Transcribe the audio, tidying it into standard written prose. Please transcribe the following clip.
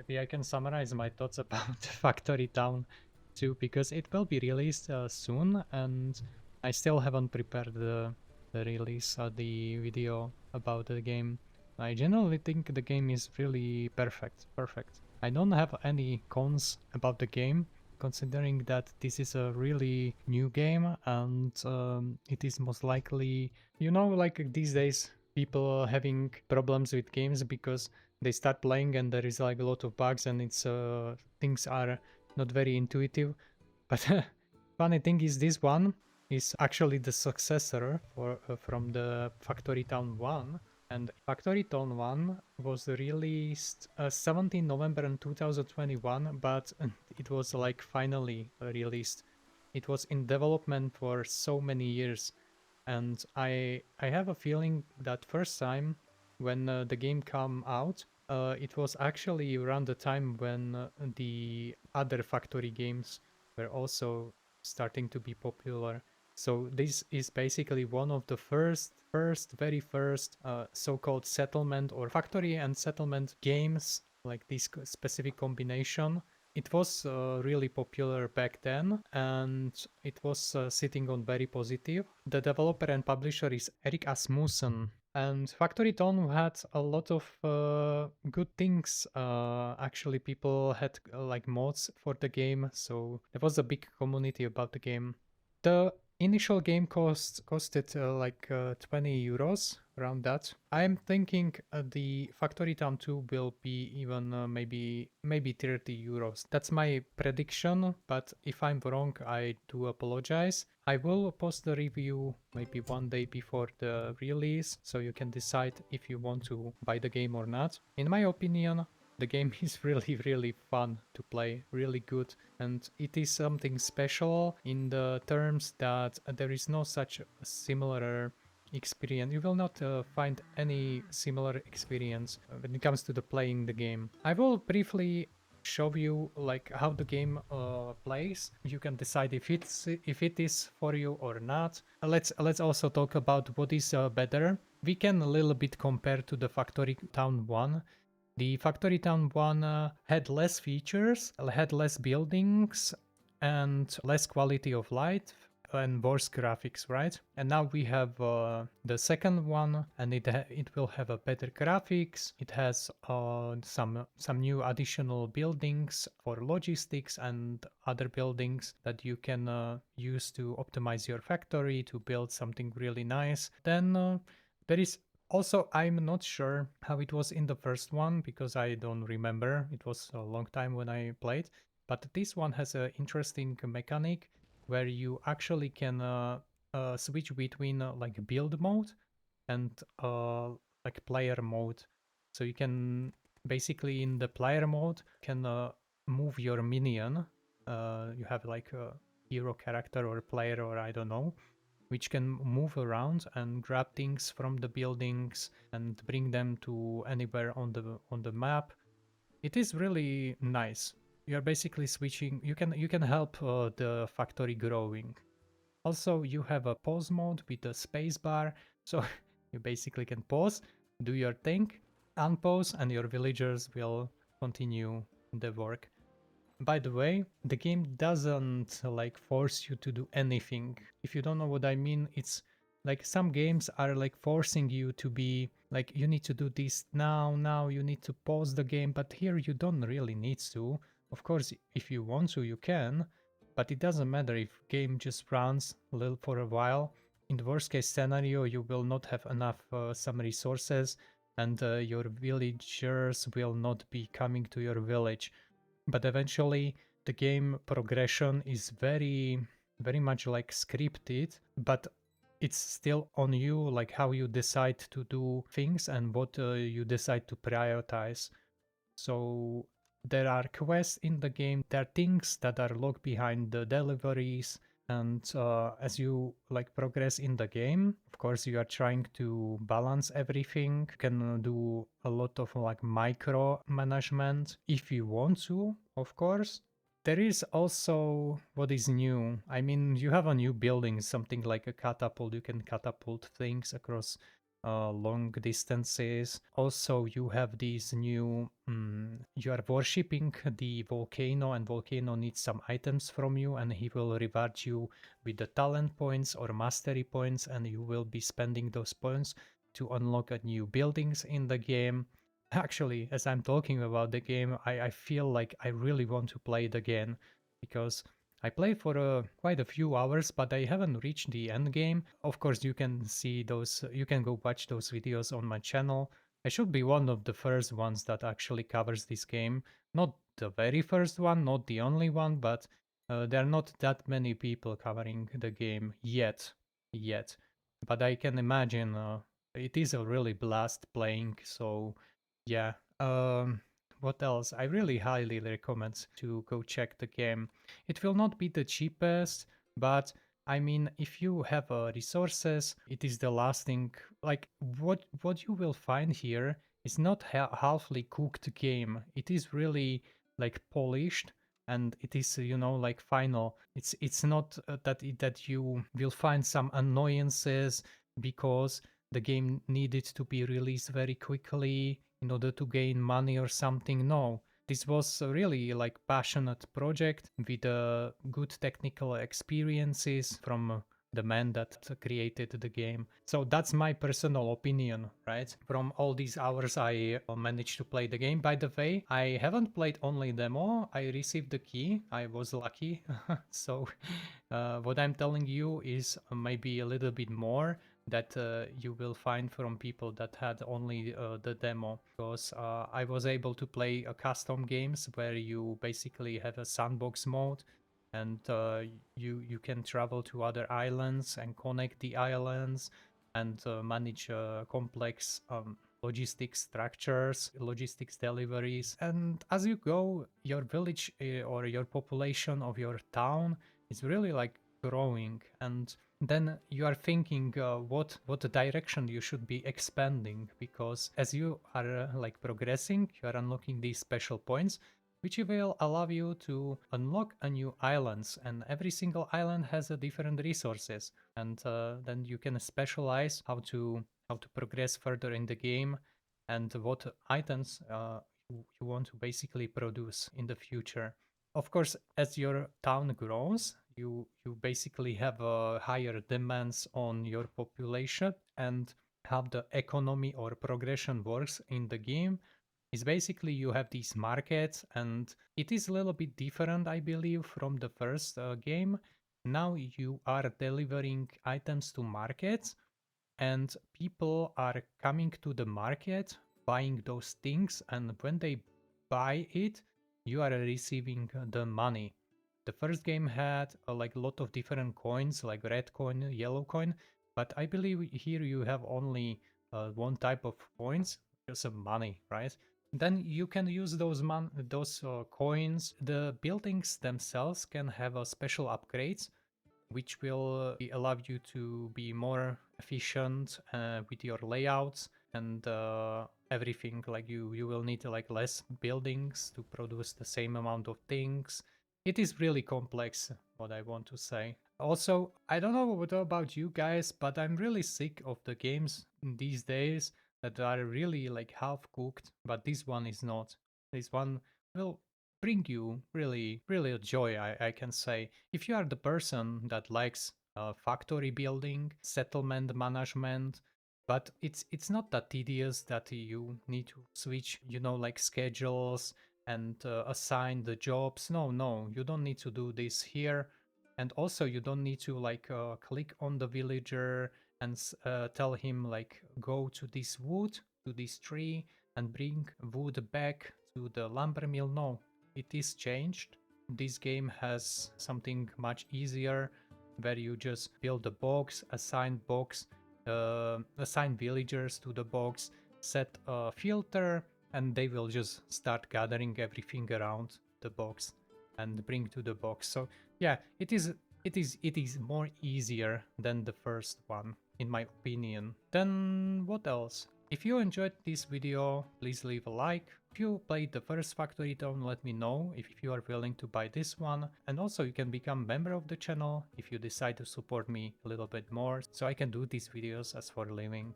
Maybe I can summarize my thoughts about Factory Town 2 because it will be released soon, and I still haven't prepared the release the video about the game. I generally think the game is really perfect. I don't have any cons about the game, considering that this is a really new game and it is most likely, like these days people are having problems with games because they start playing and there is like a lot of bugs and it's things are not very intuitive. But funny thing is, this one is actually the successor from the Factory Town 1. And Factory Town 1 was released 17 November in 2021, but it was like finally released. It was in development for so many years, and I have a feeling that first time when the game came out, it was actually around the time when the other factory games were also starting to be popular. So this is basically one of the very first so-called settlement or factory and settlement games, like this specific combination. It was really popular back then, and it was sitting on very positive. The developer and publisher is Erik Asmussen, and Factory Town had a lot of good things. Actually, people had like mods for the game, so there was a big community about the game. The initial game costed like 20 euros, around that. I'm thinking the Factory Town 2 will be even maybe 30 euros. That's my prediction, but if I'm wrong, I do apologize. I will post the review maybe one day before the release, so you can decide if you want to buy the game or not. In my opinion, the game is really fun to play, really good, and it is something special in the terms that there is no such similar experience. You will not find any similar experience when it comes to the playing the game. I will briefly show you like how the game plays. You can decide if it is for you or not. Let's also talk about what is better. We can a little bit compare to the Factory Town 1. The Factory Town 1 had less features, had less buildings, and less quality of light and worse graphics, right? And now we have the second one, and it will have a better graphics. It has some new additional buildings for logistics and other buildings that you can use to optimize your factory to build something really nice. Then there is also, I'm not sure how it was in the first one because I don't remember. It was a long time when I played. But this one has an interesting mechanic where you actually can switch between like build mode and like player mode. So you can basically in the player mode can move your minion. You have like a hero character or player or I don't know, which can move around and grab things from the buildings and bring them to anywhere on the map. It is really nice. You are basically switching. You can help the factory growing. Also, you have a pause mode with a space bar, so you basically can pause, do your thing, unpause, and your villagers will continue the work. By the way, the game doesn't like force you to do anything. If you don't know what I mean, it's like some games are like forcing you to be like you need to do this now, you need to pause the game, but here you don't really need to. Of course, if you want to, you can, but it doesn't matter if game just runs a little for a while. In the worst case scenario, you will not have enough some resources and your villagers will not be coming to your village. But eventually the game progression is very much like scripted, but it's still on you, like how you decide to do things and what you decide to prioritize. So there are quests in the game, there are things that are locked behind the deliveries, and as you like progress in the game, of course you are trying to balance everything. You can do a lot of like micro management if you want to, of course. There is also what is new. I mean, you have a new building, something like a catapult. You can catapult things across long distances. Also, you have these new, you are worshipping the volcano, and volcano needs some items from you, and he will reward you with the talent points or mastery points, and you will be spending those points to unlock new buildings in the game. Actually, as I'm talking about the game, I feel like I really want to play it again, because I played for quite a few hours, but I haven't reached the end game. Of course, you can see those, you can go watch those videos on my channel. I should be one of the first ones that actually covers this game. Not the very first one, not the only one, but there are not that many people covering the game yet. Yet. But I can imagine it is a really blast playing, so yeah. What else? I really highly recommend to go check the game. It will not be the cheapest, but I mean, if you have resources, it is the last thing. Like what you will find here is not halfly cooked game. It is really like polished, and it is, you know, like final. It's not that you will find some annoyances because the game needed to be released very quickly in order to gain money or something. No, this was a really like passionate project with good technical experiences from the man that created the game. So that's my personal opinion, right? From all these hours I managed to play the game. By the way, I haven't played only demo. I received the key. I was lucky. So what I'm telling you is maybe a little bit more that you will find from people that had only the demo, because I was able to play custom games where you basically have a sandbox mode, and you can travel to other islands and connect the islands and manage complex logistics structures, logistics deliveries. And as you go, your village or your population of your town is really like growing, and then you are thinking what direction you should be expanding, because as you are like progressing, you are unlocking these special points which will allow you to unlock a new islands, and every single island has a different resources, and then you can specialize how to progress further in the game and what items you want to basically produce in the future. Of course, as your town grows, you basically have higher demands on your population, and how the economy or progression works in the game is basically you have these markets, and it is a little bit different, I believe, from the first game. Now you are delivering items to markets, and people are coming to the market buying those things, and when they buy it, you are receiving the money. The first game had like a lot of different coins, like red coin, yellow coin, but I believe here you have only one type of coins, just money, right? Then you can use those coins. The buildings themselves can have a special upgrades which will allow you to be more efficient with your layouts and everything. Like you will need like less buildings to produce the same amount of things. It is really complex, what I want to say. Also, I don't know what about you guys, but I'm really sick of the games these days that are really like half cooked, but this one is not. This one will bring you really a joy, I can say. If you are the person that likes factory building, settlement management, but it's not that tedious that you need to switch, you know, like schedules and assign the jobs. No, you don't need to do this here. And also you don't need to like click on the villager and tell him like go to this wood, to this tree, and bring wood back to the lumber mill. No, it is changed. This game has something much easier where you just build a box, assign villagers to the box, set a filter, and they will just start gathering everything around the box and bring to the box. So yeah, it is more easier than the first one, in my opinion. Then what else? If you enjoyed this video, please leave a like. If you played the first Factory Town, let me know if you are willing to buy this one. And also you can become member of the channel if you decide to support me a little bit more, so I can do these videos as for a living.